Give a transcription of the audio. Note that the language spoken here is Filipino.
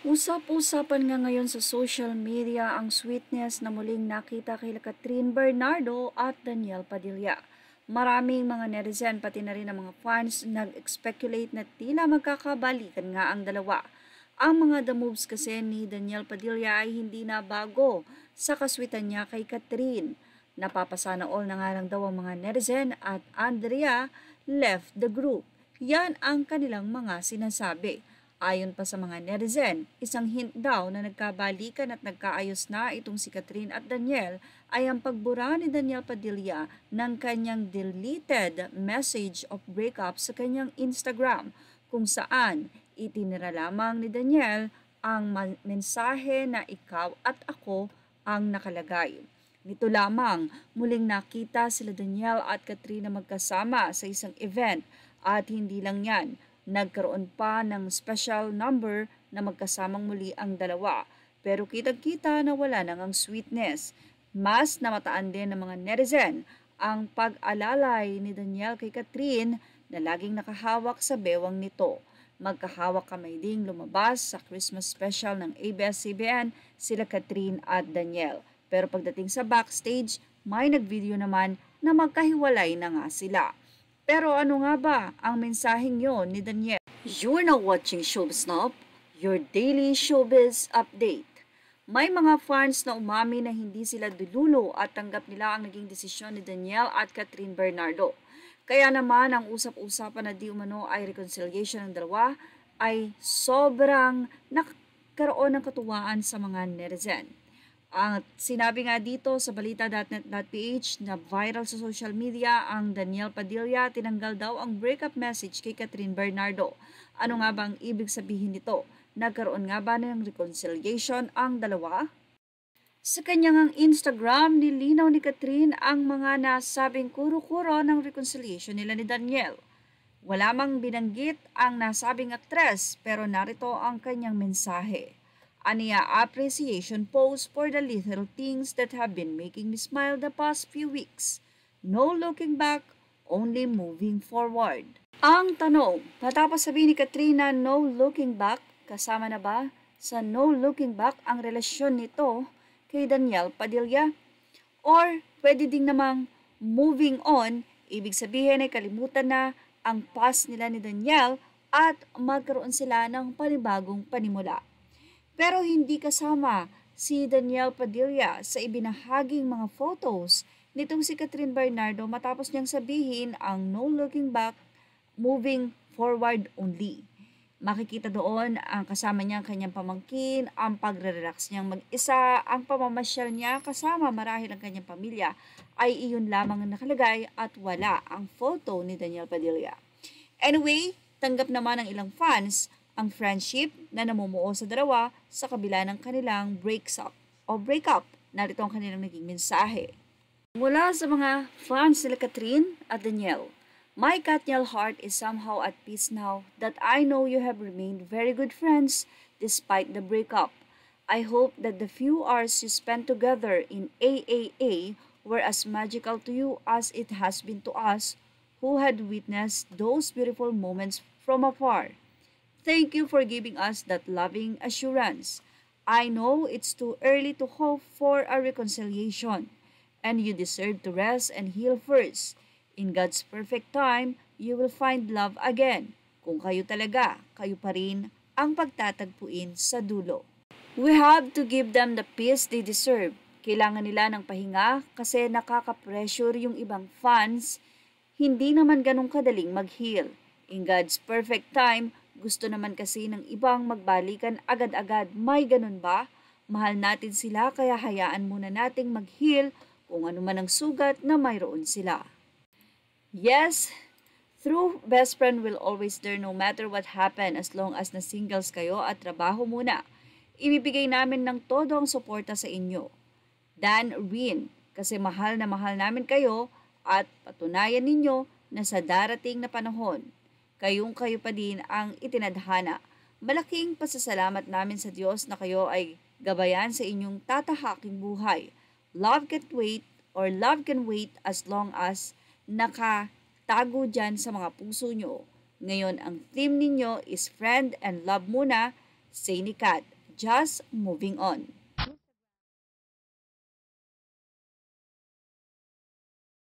Usap-usapan nga ngayon sa social media ang sweetness na muling nakita kay Catherine Bernardo at Daniel Padilla. Maraming mga netizen pati na rin ang mga fans nag-speculate na tila magkakabalikan nga ang dalawa. Ang mga the moves kasi ni Daniel Padilla ay hindi na bago sa kaswitan niya kay Catherine. Napapasana all na nga lang daw ang mga netizen at Andrea left the group. Yan ang kanilang mga sinasabi. Ayon pa sa mga netizen, isang hint daw na nagkabalikan at nagkaayos na itong si Catherine at Daniel ay ang pagbura ni Daniel Padilla ng kanyang deleted message of breakup sa kanyang Instagram kung saan itinira lamang ni Daniel ang mensahe na ikaw at ako ang nakalagay. Nito lamang, muling nakita sila Daniel at Catherine na magkasama sa isang event at hindi lang yan, nagkaroon pa ng special number na magkasamang muli ang dalawa. Pero kitag-kita na wala nang ang sweetness. Mas namataan din ng mga netizen ang pag-alalay ni Daniel kay Catherine na laging nakahawak sa bewang nito. Magkahawak kamay ding lumabas sa Christmas special ng ABS-CBN sila Catherine at Daniel. Pero pagdating sa backstage, may nagvideo naman na magkahiwalay na nga sila. Pero ano nga ba ang mensaheng yon ni Daniel? You're now watching Showbiz Snob, your daily showbiz update. May mga fans na umami na hindi sila dululo at tanggap nila ang naging desisyon ni Daniel at Catherine Bernardo. Kaya naman ang usap-usapan na di umano ay reconciliation ng dalawa ay sobrang nagkaroon ng katuwaan sa mga netizen. Ang sinabi nga dito sa balita.net.ph na viral sa social media ang Daniel Padilla tinanggal daw ang breakup message kay Catherine Bernardo. Ano nga ba ang ibig sabihin nito? Nagkaroon nga ba ng reconciliation ang dalawa? Sa kanyang Instagram, nilinaw ni Catherine ang mga nasabing kuro-kuro ng reconciliation nila ni Daniel. Wala mang binanggit ang nasabing aktres pero narito ang kanyang mensahe. Aniya appreciation post for the little things that have been making me smile the past few weeks. No looking back, only moving forward. Ang tanong, matapos sabihin ni Katrina no looking back, kasama na ba sa no looking back ang relasyon nito kay Daniel Padilla? Or pwede ding namang moving on, ibig sabihin ay kalimutan na ang past nila ni Daniel at magkaroon sila ng panibagong panimula. Pero hindi kasama si Daniel Padilla sa ibinahaging mga photos nitong si Catherine Bernardo matapos niyang sabihin ang no looking back, moving forward only. Makikita doon ang kasama niya ang kanyang pamangkin, ang pagre-relax niyang mag-isa, ang pamamasyal niya kasama marahil ang kanyang pamilya ay iyon lamang ang nakalagay at wala ang photo ni Daniel Padilla. Anyway, tanggap naman ng ilang fans ang friendship na namumuo sa dalawa sa kabila ng kanilang breakup. Narito ang kanilang naging mensahe. Mula sa mga fans nila Catherine at Daniel, my Katniel heart is somehow at peace now that I know you have remained very good friends despite the breakup. I hope that the few hours you spent together in AAA were as magical to you as it has been to us who had witnessed those beautiful moments from afar. Thank you for giving us that loving assurance. I know it's too early to hope for a reconciliation, and you deserve to rest and heal first. In God's perfect time, you will find love again. Kung kayo talaga, kayo pa rin ang pagtatagpuin sa dulo. We have to give them the peace they deserve. Kailangan nila ng pahinga kasi nakaka-pressure yung ibang fans. Hindi naman ganun kadaling mag-heal. In God's perfect time, gusto naman kasi ng ibang magbalikan agad-agad. May ganun ba? Mahal natin sila kaya hayaan muna nating mag-heal kung ano man ang sugat na mayroon sila. Yes, true best friend will always there no matter what happen as long as na singles kayo at trabaho muna. Ibibigay namin ng todo ang suporta sa inyo. Dan Rin, kasi mahal na mahal namin kayo at patunayan ninyo na sa darating na panahon, kayo pa din ang itinadhana. Malaking pasasalamat namin sa Diyos na kayo ay gabayan sa inyong tatahaking buhay. Love can wait as long as nakatago dyan sa mga puso nyo. Ngayon, ang theme ninyo is friend and love muna, say ni Kat. just moving on.